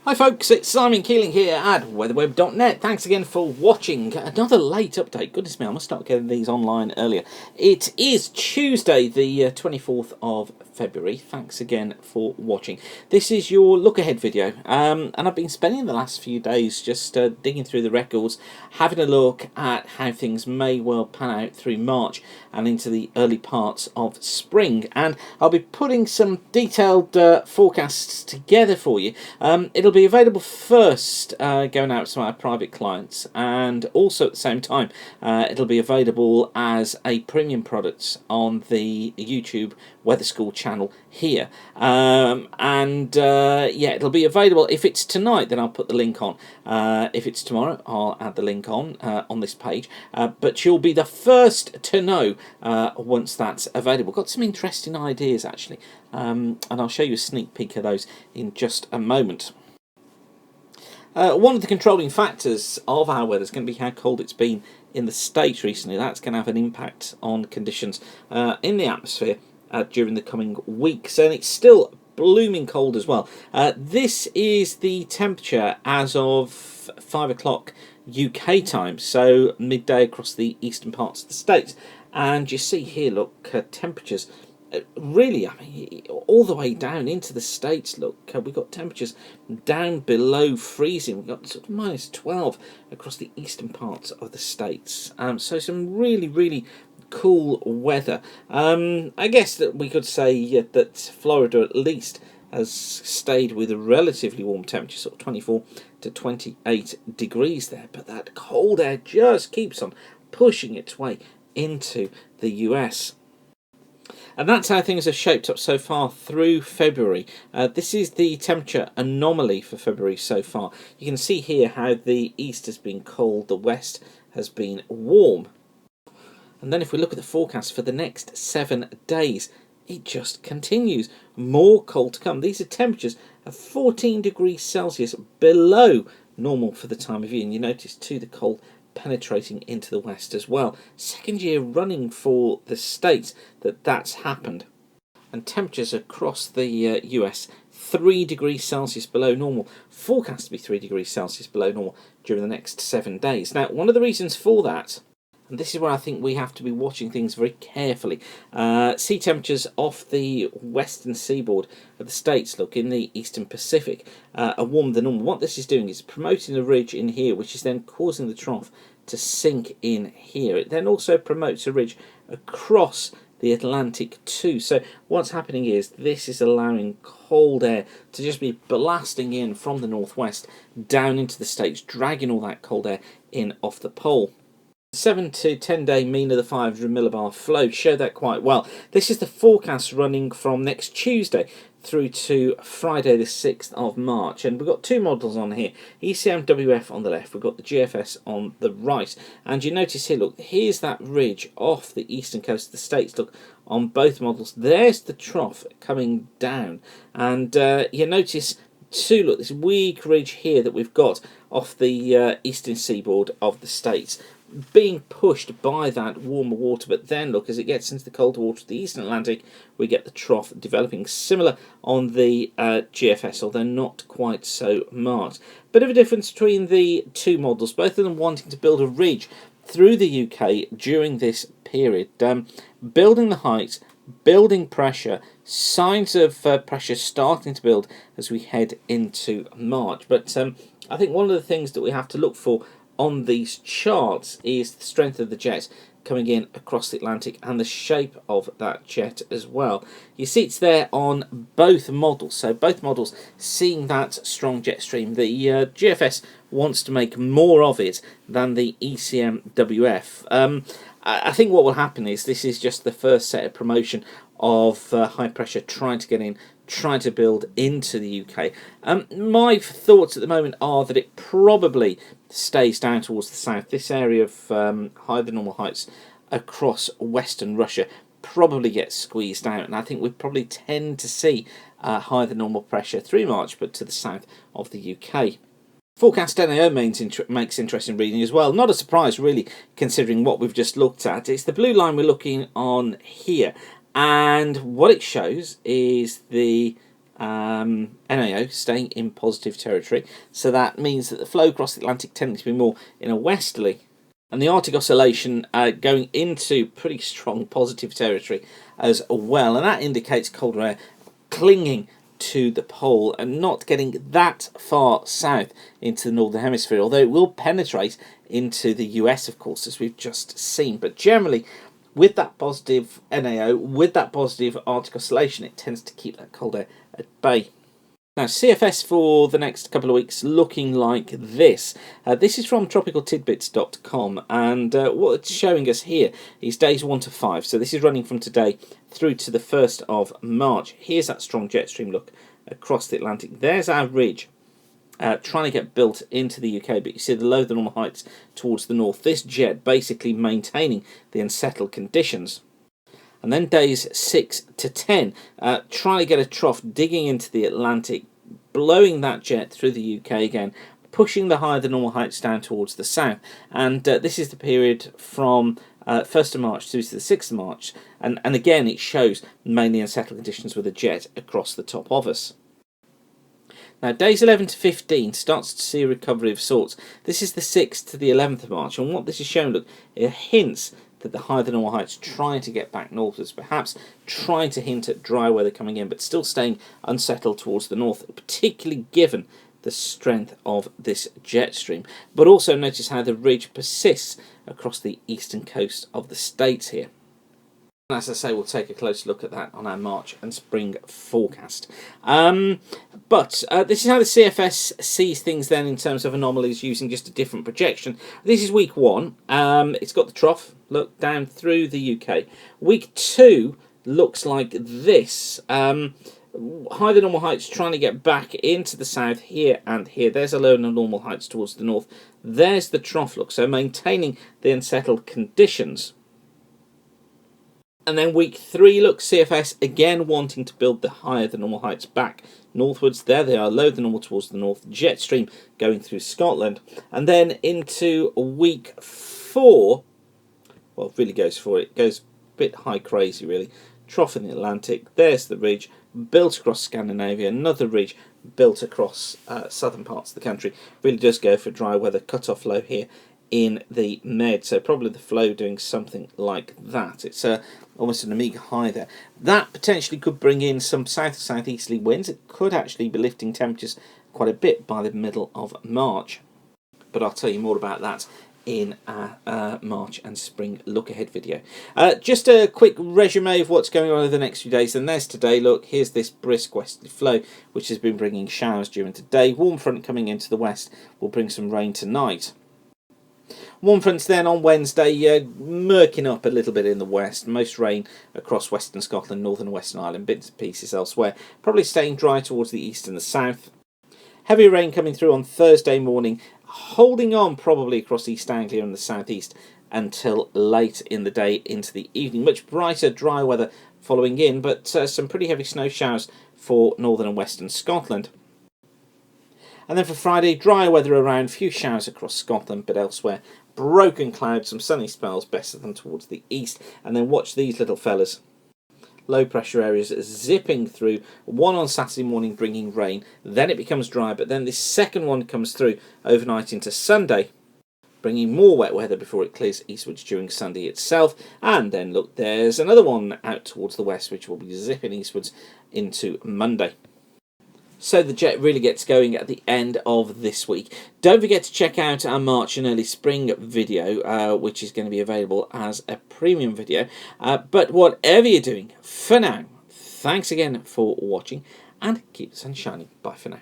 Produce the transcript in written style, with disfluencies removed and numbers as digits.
Hi folks, it's Simon Keeling here at weatherweb.net. Thanks again for watching another late update. Goodness me, I must start getting these online earlier. It is Tuesday the 24th of February. Thanks again for watching. This is your look ahead video, and I've been spending the last few days just digging through the records, having a look at how things may well pan out through March and into the early parts of spring, and I'll be putting some detailed forecasts together for you. It'll be available first going out to our private clients, and also at the same time it'll be available as a premium product on the YouTube Weather School channel here, yeah, it'll be available. If it's tonight, then I'll put the link on. If it's tomorrow, I'll add the link on this page, but you'll be the first to know once that's available. Got some interesting ideas actually, and I'll show you a sneak peek of those in just a moment. One of the controlling factors of our weather is going to be how cold it's been in the States recently. That's going to have an impact on conditions in the atmosphere during the coming weeks, and it's still blooming cold as well. This is the temperature as of 5 o'clock UK time, so midday across the eastern parts of the States. And you see here, look, temperatures really, I mean, all the way down into the States. Look, we've got temperatures down below freezing. We've got sort of minus 12 across the eastern parts of the States. So some really cool weather. I guess that we could say that Florida at least has stayed with a relatively warm temperature, sort of 24 to 28 degrees there, but that cold air just keeps on pushing its way into the US. And that's how things have shaped up so far through February. This is the temperature anomaly for February so far. You can see here how the east has been cold, the west has been warm. And then if we look at the forecast for the next 7 days, it just continues. More cold to come. These are temperatures of 14 degrees Celsius below normal for the time of year. And you notice too the cold penetrating into the west as well. Second year running for the States that's happened. And temperatures across the US 3 degrees Celsius below normal, forecast to be 3 degrees Celsius below normal during the next 7 days. Now, one of the reasons for that, and this is where I think we have to be watching things very carefully. Sea temperatures off the western seaboard of the States, look, in the eastern Pacific, are warmer than normal. What this is doing is promoting a ridge in here, which is then causing the trough to sink in here. It then also promotes a ridge across the Atlantic too. So what's happening is this is allowing cold air to just be blasting in from the northwest down into the States, dragging all that cold air in off the pole. 7 to 10 day mean of the 500 millibar flow show that quite well. This is the forecast running from next Tuesday through to Friday the 6th of March, and we've got two models on here, ECMWF on the left, we've got the GFS on the right, and you notice here, look, here's that ridge off the eastern coast of the States. Look, on both models, there's the trough coming down, and you notice too, look, this weak ridge here that we've got off the eastern seaboard of the States, being pushed by that warmer water. But then look, as it gets into the colder water of the eastern Atlantic, we get the trough developing, similar on the GFS, although not quite so marked. Bit of a difference between the two models, both of them wanting to build a ridge through the UK during this period, building the height, building pressure, signs of pressure starting to build as we head into March. But I think one of the things that we have to look for on these charts is the strength of the jet coming in across the Atlantic and the shape of that jet as well. You see it's there on both models, so both models seeing that strong jet stream. The GFS wants to make more of it than the ECMWF. I think what will happen is this is just the first set of promotion of high pressure trying to get in, trying to build into the UK. My thoughts at the moment are that it probably stays down towards the south. This area of higher than normal heights across western Russia probably gets squeezed out, and I think we probably tend to see higher than normal pressure through March, but to the south of the UK. Forecast NAO makes interesting reading as well. Not a surprise really, considering what we've just looked at. It's the blue line we're looking on here, and what it shows is the NAO staying in positive territory, so that means that the flow across the Atlantic tending to be more in a westerly, and the Arctic Oscillation going into pretty strong positive territory as well, and that indicates colder air clinging to the pole and not getting that far south into the northern hemisphere, although it will penetrate into the US, of course, as we've just seen. But generally, with that positive NAO, with that positive Arctic Oscillation, it tends to keep that cold air at bay. Now, CFS for the next couple of weeks looking like this. This is from tropicaltidbits.com, and what it's showing us here is days 1 to 5. So this is running from today through to the 1st of March. Here's that strong jet stream look across the Atlantic. There's our ridge trying to get built into the UK, but you see the low than normal heights towards the north. This jet basically maintaining the unsettled conditions. And then days 6 to 10, trying to get a trough digging into the Atlantic, blowing that jet through the UK again, pushing the higher than normal heights down towards the south. And this is the period from 1st of March through to the 6th of March. And again, it shows mainly unsettled conditions with a jet across the top of us. Now, days 11 to 15 starts to see a recovery of sorts. This is the 6th to the 11th of March. And what this is showing, look, it hints that the higher than normal heights trying to get back northwards, perhaps trying to hint at dry weather coming in, but still staying unsettled towards the north, particularly given the strength of this jet stream. But also notice how the ridge persists across the eastern coast of the states here. And as I say, we'll take a closer look at that on our March and spring forecast. But this is how the CFS sees things then in terms of anomalies using just a different projection. This is week 1. It's got the trough, look, down through the UK. Week 2 looks like this. Higher than normal heights trying to get back into the south here and here. There's a lower than normal heights towards the north. There's the trough look, so maintaining the unsettled conditions. And then week 3, look, CFS again wanting to build the higher than normal heights back northwards. There they are, lower than normal towards the north. Jet stream going through Scotland. And then into week 4, well, it really goes for it. It goes a bit high crazy, really. Trough in the Atlantic. There's the ridge built across Scandinavia. Another ridge built across southern parts of the country. Really does go for dry weather. Cut-off low here in the Med, so probably the flow doing something like that. It's almost an Omega high there. That potentially could bring in some south-southeasterly winds. It could actually be lifting temperatures quite a bit by the middle of March. But I'll tell you more about that in our March and spring look-ahead video. Just a quick resume of what's going on over the next few days. And there's today, look, here's this brisk westerly flow, which has been bringing showers during today. Warm front coming into the west will bring some rain tonight. Warm fronts then on Wednesday, murking up a little bit in the west. Most rain across western Scotland, northern and western Ireland, bits and pieces elsewhere. Probably staying dry towards the east and the south. Heavy rain coming through on Thursday morning, holding on probably across East Anglia and the southeast until late in the day into the evening. Much brighter, dry weather following in, but some pretty heavy snow showers for northern and western Scotland. And then for Friday, dry weather around, few showers across Scotland, but elsewhere, broken clouds, some sunny spells, best of them towards the east. And then watch these little fellas. Low pressure areas zipping through, one on Saturday morning bringing rain, then it becomes dry, but then this second one comes through overnight into Sunday, bringing more wet weather before it clears eastwards during Sunday itself. And then look, there's another one out towards the west, which will be zipping eastwards into Monday. So the jet really gets going at the end of this week. Don't forget to check out our March and early spring video, which is going to be available as a premium video. But whatever you're doing, for now, thanks again for watching and keep the sun shining. Bye for now.